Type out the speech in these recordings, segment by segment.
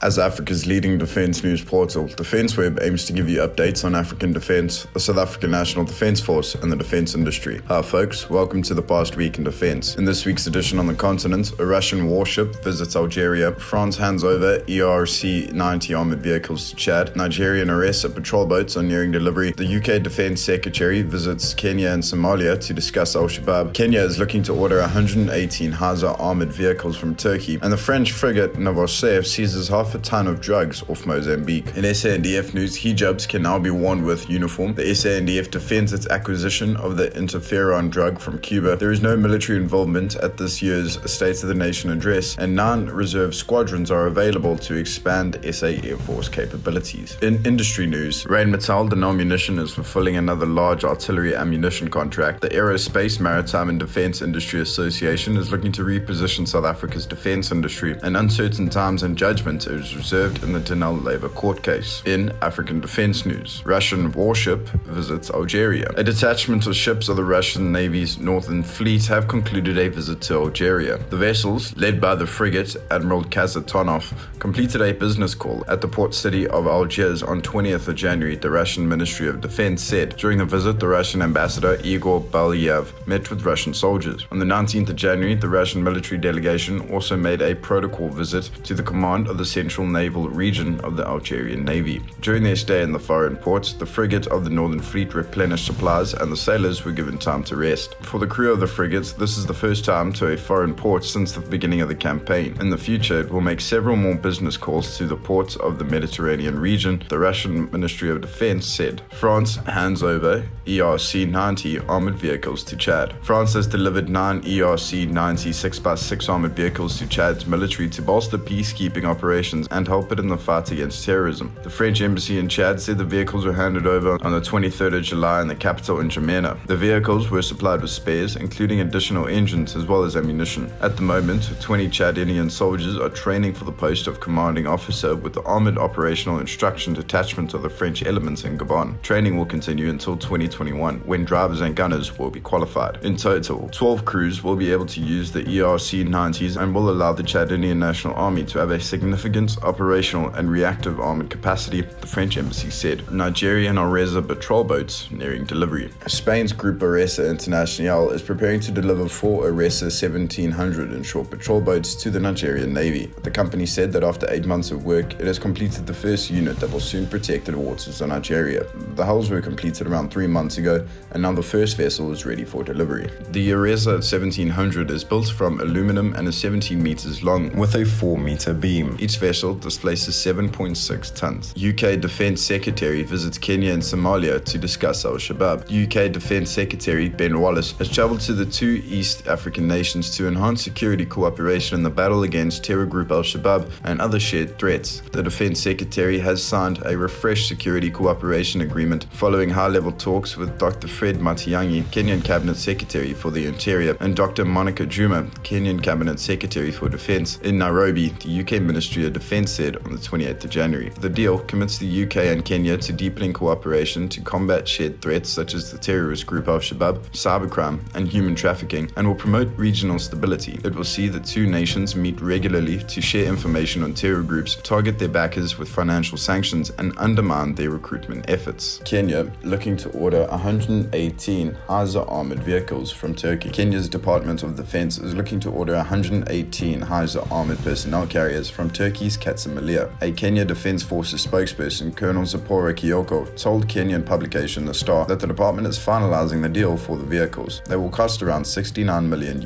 As Africa's leading defence news portal, DefenceWeb aims to give you updates on African defence, the South African National Defence Force, and the defence industry. Hi folks, welcome to the past week in defence. In this week's edition on the continent, a Russian warship visits Algeria, France hands over ERC-90 armoured vehicles to Chad, Nigerian Aresa patrol boats are nearing delivery, the UK Defence Secretary visits Kenya and Somalia to discuss Shabaab, Kenya is looking to order 118 Hizir armoured vehicles from Turkey, and the French frigate Nivose seizes half a ton of drugs off Mozambique. In SANDF news, Hijabs can now be worn with uniform. The SANDF defends its acquisition of the interferon drug from Cuba. There is no military involvement at this year's State of the Nation address, and 9 reserve squadrons are available to expand SA Air Force capabilities. In industry news, Rheinmetall Denel Munition is fulfilling another large artillery ammunition contract. The Aerospace, Maritime and Defence Industry Association is looking to reposition South Africa's defence industry, and uncertain times and judgment is reserved in the Denel Labour Court case. In African defence news, Russian warship visits Algeria. A detachment of ships of the Russian Navy's Northern Fleet have concluded a visit to Algeria. The vessels, led by the frigate Admiral Kazatonov, completed a business call at the port city of Algiers on 20th of January, the Russian Ministry of Defence said. During the visit, the Russian ambassador Igor Balyev met with Russian soldiers. On the 19th of January, the Russian military delegation also made a protocol visit to the command of the Central Naval Region of the Algerian Navy. During their stay in the foreign ports, the frigate of the Northern Fleet replenished supplies and the sailors were given time to rest. For the crew of the frigates, this is the first time to a foreign port since the beginning of the campaign. In the future, it will make several more business calls to the ports of the Mediterranean region, the Russian Ministry of Defence said. France hands over ERC-90 armoured vehicles to Chad. France has delivered 9 ERC-90 6x6 armoured vehicles to Chad's military to bolster peacekeeping operations and help it in the fight against terrorism. The French embassy in Chad said the vehicles were handed over on the 23rd of July in the capital in N'Djamena. The vehicles were supplied with spares, including additional engines as well as ammunition. At the moment, 20 Chadian soldiers are training for the post of commanding officer with the Armoured Operational Instruction Detachment of the French elements in Gabon. Training will continue until 2021, when drivers and gunners will be qualified. In total, 12 crews will be able to use the ERC-90s and will allow the Chadian National Army to have a significant operational and reactive armoured capacity, the French embassy said. Nigerian Aresa patrol boats nearing delivery. Spain's Group Aresa Internacional is preparing to deliver 4 Aresa 1700 inshore patrol boats to the Nigerian Navy. The company said that after 8 months of work, it has completed the first unit that will soon protect the waters of Nigeria. The hulls were completed around 3 months ago, and now the first vessel is ready for delivery. The Aresa 1700 is built from aluminum and is 17 meters long with a 4-meter beam. Each vessel displaces 7.6 tons. UK Defence Secretary visits Kenya and Somalia to discuss Shabaab. UK Defence Secretary Ben Wallace has travelled to the 2 East African nations to enhance security cooperation in the battle against terror group Shabaab and other shared threats. The Defence Secretary has signed a refreshed security cooperation agreement following high-level talks with Dr. Fred Matiang'i, Kenyan Cabinet Secretary for the Interior, and Dr. Monica Juma, Kenyan Cabinet Secretary for Defence, in Nairobi, the UK Ministry of Defence said on the 28th of January. The deal commits the UK and Kenya to deepening cooperation to combat shared threats such as the terrorist group Shabaab, cybercrime, and human trafficking, and will promote regional stability. It will see the 2 nations meet regularly to share information on terror groups, target their backers with financial sanctions, and undermine their recruitment efforts. Kenya looking to order 118 Hizir armoured vehicles from Turkey. Kenya's Department of Defence is looking to order 118 Hizir armoured personnel carriers from Turkey's Somalia. A Kenya Defence Forces spokesperson, Colonel Zipporah Kioko, told Kenyan publication The Star that the department is finalizing the deal for the vehicles. They will cost around $69 million.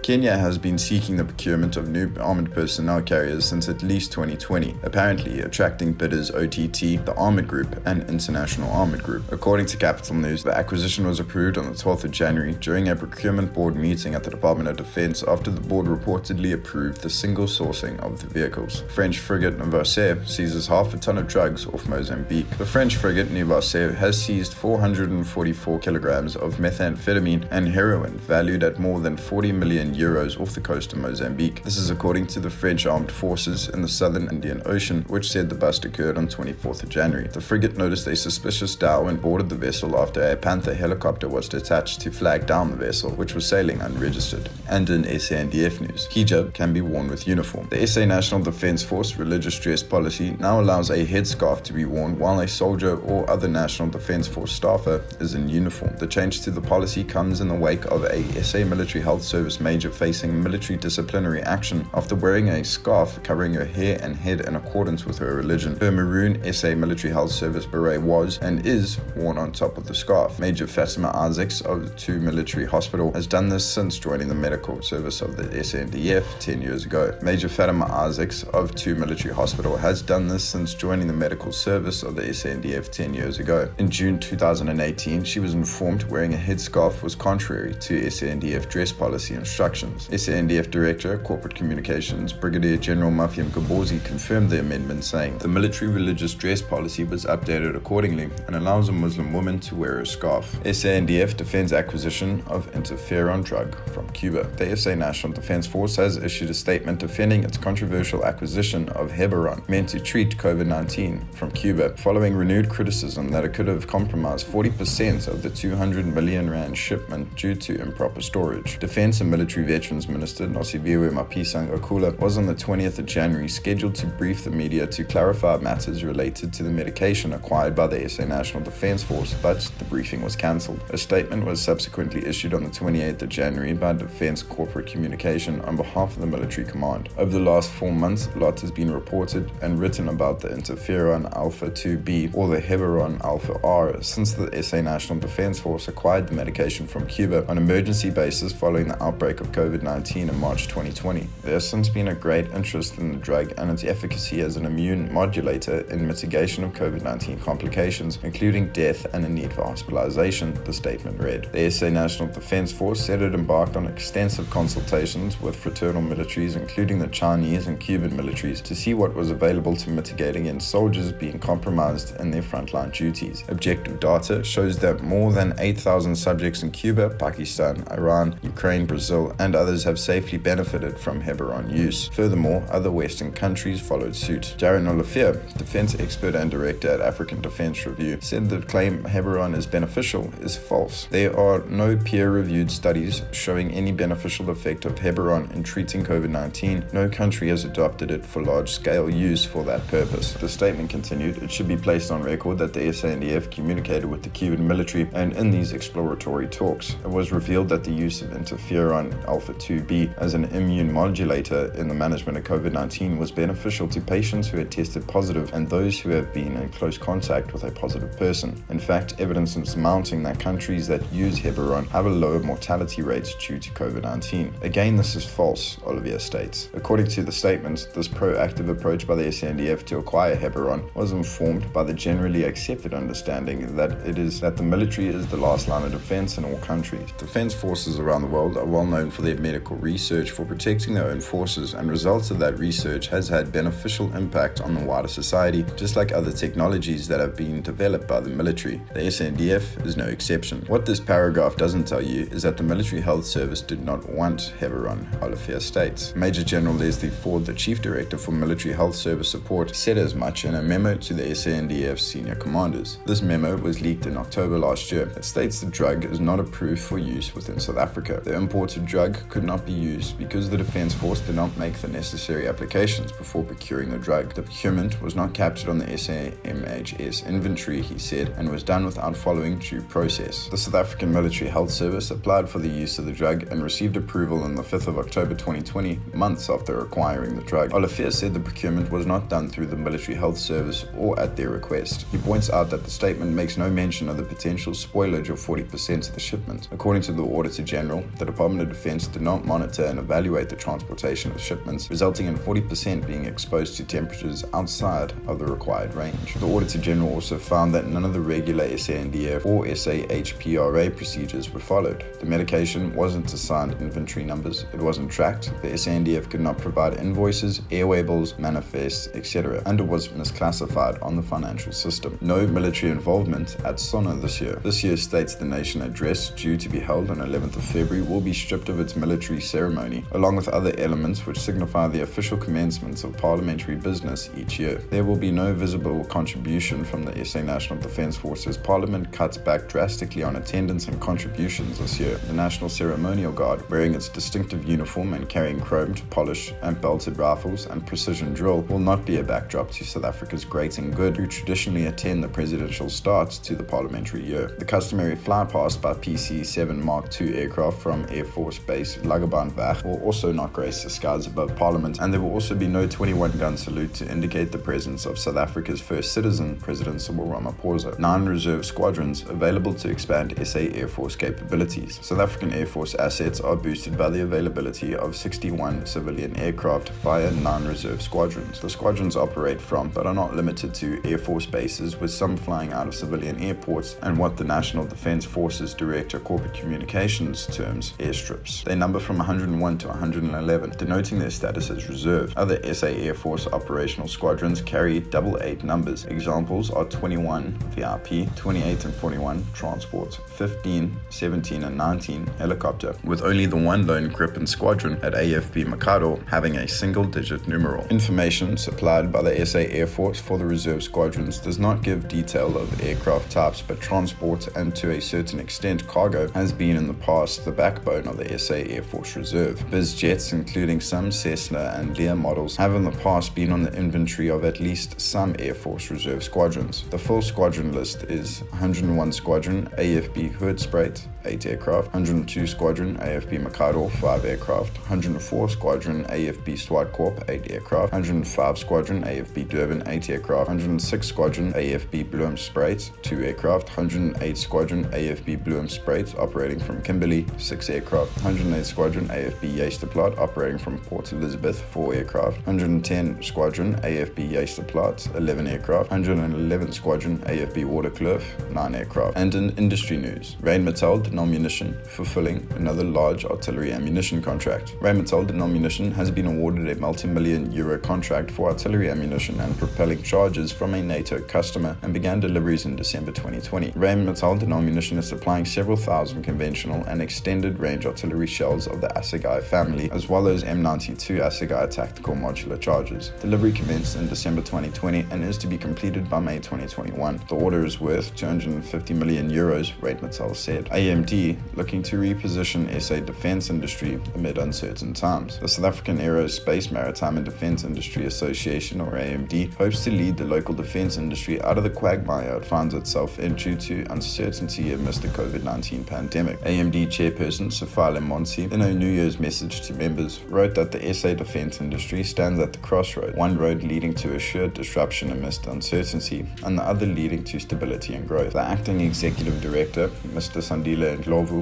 Kenya has been seeking the procurement of new armoured personnel carriers since at least 2020, apparently attracting bidders OTT, the Armoured Group, and International Armoured Group. According to Capital News, the acquisition was approved on the 12th of January during a procurement board meeting at the Department of Defence after the board reportedly approved the single sourcing of the vehicles. French frigate Nivose seizes half a ton of drugs off Mozambique. The French frigate Nivose has seized 444 kilograms of methamphetamine and heroin valued at more than 40 million euros off the coast of Mozambique. This is according to the French Armed Forces in the Southern Indian Ocean, which said the bust occurred on 24th of January. The frigate noticed a suspicious dhow and boarded the vessel after a Panther helicopter was detached to flag down the vessel, which was sailing unregistered. And in SANDF news, hijab can be worn with uniform. The SA National Defence Defense Force religious dress policy now allows a headscarf to be worn while a soldier or other National Defense Force staffer is in uniform. The change to the policy comes in the wake of a SA Military Health Service major facing military disciplinary action after wearing a scarf covering her hair and head in accordance with her religion. Her maroon SA Military Health Service beret was and is worn on top of the scarf. Major Fatima Isaacs of 2 Military Hospital has done this since joining the medical service of the SANDF 10 years ago. Major Fatima Isaacs of 2 Military Hospital has done this since joining the medical service of the SANDF 10 years ago. In June 2018, she was informed wearing a headscarf was contrary to SANDF dress policy instructions. SANDF Director, Corporate Communications, Brigadier General Mafiam Gabozi confirmed the amendment, saying the military religious dress policy was updated accordingly and allows a Muslim woman to wear a scarf. SANDF defends acquisition of interferon drug from Cuba. The SA National Defense Force has issued a statement defending its controversial acquisition of Heberon, meant to treat COVID-19, from Cuba, following renewed criticism that it could have compromised 40% of the 200 million rand shipment due to improper storage. Defense and Military Veterans Minister Nosiviwe Mapisa-Nqakula was on the 20th of January scheduled to brief the media to clarify matters related to the medication acquired by the SA National Defense Force, but the briefing was cancelled. A statement was subsequently issued on the 28th of January by Defense Corporate Communication on behalf of the military command. Over the last 4 months, a lot has been reported and written about the interferon Alpha 2B or the Heberon Alpha R since the SA National Defense Force acquired the medication from Cuba on emergency basis following the outbreak of COVID-19 in March 2020. There has since been a great interest in the drug and its efficacy as an immune modulator in mitigation of COVID-19 complications, including death and a need for hospitalization, the statement read. The SA National Defense Force said it embarked on extensive consultations with fraternal militaries, including the Chinese and Cuban militaries, to see what was available to mitigate against soldiers being compromised in their frontline duties. Objective data shows that more than 8,000 subjects in Cuba, Pakistan, Iran, Ukraine, Brazil, and others have safely benefited from Heberon use. Furthermore, other Western countries followed suit. Jaron Olafia, defense expert and director at African Defense Review, said the claim Heberon is beneficial is false. There are no peer-reviewed studies showing any beneficial effect of Heberon in treating COVID-19. No country has adopted it for large-scale use for that purpose. The statement continued, it should be placed on record that the SANDF communicated with the Cuban military, and in these exploratory talks, it was revealed that the use of interferon Alpha 2B as an immune modulator in the management of COVID-19 was beneficial to patients who had tested positive and those who have been in close contact with a positive person. In fact, evidence is mounting that countries that use Heberon have a lower mortality rate due to COVID-19. Again, this is false, Olivier states. According to the statement, this proactive approach by the SANDF to acquire Heberon was informed by the generally accepted understanding that the military is the last line of defense in all countries. Defense forces around the world are well known for their medical research for protecting their own forces, and results of that research has had beneficial impact on the wider society, just like other technologies that have been developed by the military. The SANDF is no exception. What this paragraph doesn't tell you is that the Military Health Service did not want Heberon, Olafia states. Major General Leslie Ford, the Chief Director for Military Health Service Support, said as much in a memo to the SANDF senior commanders. This memo was leaked in October last year. It states the drug is not approved for use within South Africa. The imported drug could not be used because the Defence Force did not make the necessary applications before procuring the drug. The procurement was not captured on the SAMHS inventory, he said, and was done without following due process. The South African Military Health Service applied for the use of the drug and received approval on the 5th of October 2020, months after acquiring the drug. Olafia said the procurement was not done through the Military Health Service or at their request. He points out that the statement makes no mention of the potential spoilage of 40% of the shipment. According to the Auditor General, the Department of Defense did not monitor and evaluate the transportation of shipments, resulting in 40% being exposed to temperatures outside of the required range. The Auditor General also found that none of the regular SANDF or SAHPRA procedures were followed. The medication wasn't assigned inventory numbers, it wasn't tracked, the SANDF could not provide invoices, airway bills, manifests, etc., and it was misclassified on the financial system. No military involvement at SONA this year. This year's States of the Nation address, due to be held on 11th of February, will be stripped of its military ceremony, along with other elements which signify the official commencement of parliamentary business each year. There will be no visible contribution from the SA National Defence Force as Parliament cuts back drastically on attendance and contributions this year. The National Ceremonial Guard, wearing its distinctive uniform and carrying chromed, polished and belted rifles, rifles and precision drill will not be a backdrop to South Africa's great and good, who traditionally attend the presidential start to the parliamentary year. The customary flypast by PC-7 Mark II aircraft from Air Force Base Lagerbahnweg will also not grace the skies above Parliament, and there will also be no 21-gun salute to indicate the presence of South Africa's first citizen, President Cyril Ramaphosa. 9 reserve squadrons available to expand SA Air Force capabilities. South African Air Force assets are boosted by the availability of 61 civilian aircraft via 9 reserve squadrons. The squadrons operate from, but are not limited to, Air Force bases, with some flying out of civilian airports and what the National Defence Forces Director Corporate Communications terms airstrips. They number from 101 to 111, denoting their status as reserve. Other SA Air Force operational squadrons carry 88 numbers. Examples are 21 VIP, 28 and 41 transport, 15, 17 and 19 helicopter, with only the one lone Gripen squadron at AFB Mikado having a single-digit numeral. Information supplied by the SA Air Force for the reserve squadrons does not give detail of aircraft types, but transport and to a certain extent cargo has been in the past the backbone of the SA Air Force Reserve. Biz jets, including some Cessna and Lear models, have in the past been on the inventory of at least some Air Force Reserve squadrons. The full squadron list is 101 Squadron AFB Hoedspruit, 8 aircraft, 102 Squadron AFB Mikado, 5 aircraft, 104 Squadron AFB Swartkorp, 8 aircraft, 105 Squadron AFB Durban, 8 aircraft, 106 Squadron AFB Bloemspruit, 2 aircraft, 108 Squadron AFB Bloemspruit operating from Kimberley, 6 aircraft, 108 Squadron AFB Jysterplaat operating from Port Elizabeth, 4 aircraft, 110 Squadron AFB Jysterplaat, 11 aircraft, 111 Squadron AFB Waterkloof, 9 aircraft. And in industry news, Rheinmetall Denel Munition fulfilling another large artillery ammunition contract. Rheinmetall Denel Munition has been awarded a multi-million euro contract for artillery ammunition and propelling charges from a NATO customer and began deliveries in December 2020. Rheinmetall Denel Munition is supplying several thousand conventional and extended range artillery shells of the Assegai family, as well as M92 Assegai tactical modular charges. Delivery commenced in December 2020 and is to be completed by May 2021. The order is worth 250 million euros, Rheinmetall said. AMD looking to reposition SA defence industry amid uncertain times. The South African Aerospace, Maritime and Defence Industry Association, or AMD, hopes to lead the local defence industry out of the quagmire it finds itself in due to uncertainty amidst the COVID-19 pandemic. AMD chairperson Safale Monsi, in a New Year's message to members, wrote that the SA defence industry stands at the crossroad, one road leading to assured disruption amidst uncertainty, and the other leading to stability and growth. The acting executive director, Mr. Sandile Ndlovu,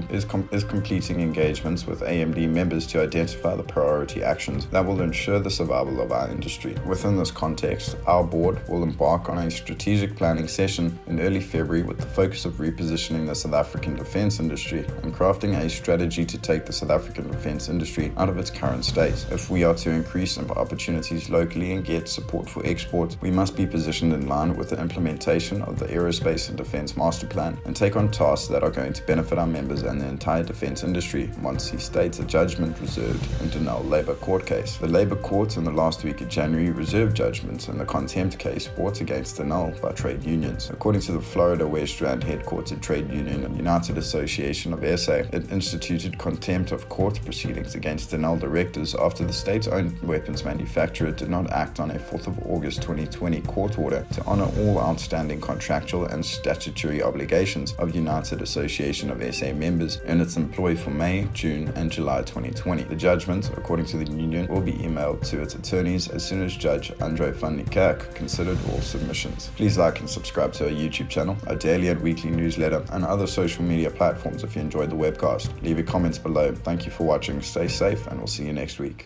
is completing engagements with AMD members to identify the priority actions that will ensure the survival of our industry. Within this context, our board will embark on a strategic planning session in early February with the focus of repositioning the South African defence industry and crafting a strategy to take the South African defence industry out of its current state. If we are to increase opportunities locally and get support for export, we must be positioned in line with the implementation of the Aerospace and Defence Master Plan and take on tasks that are going to benefit our members and the entire defence industry, once he states a judgment reserved in Denel Labour Court case. The Labour Court in the last week of January reserved judgments in the contempt case brought against Denel by trade unions. According to the Florida West Rand headquartered trade union and United Association of SA, it instituted contempt of court proceedings against Denel directors after the state-owned weapons manufacturer did not act on a 4th of August 2020 court order to honour all outstanding contractual and statutory obligations of United Association of SA members and its employee for May, June and July 2020. The judgment, according to the union, will be emailed to its attorneys as soon as Judge Andre van Niekerk considered all submissions. Please like and subscribe to our YouTube channel, our daily and weekly newsletter, and other social media platforms if you enjoyed the webcast. Leave your comments below. Thank you for watching, stay safe, and we'll see you next week.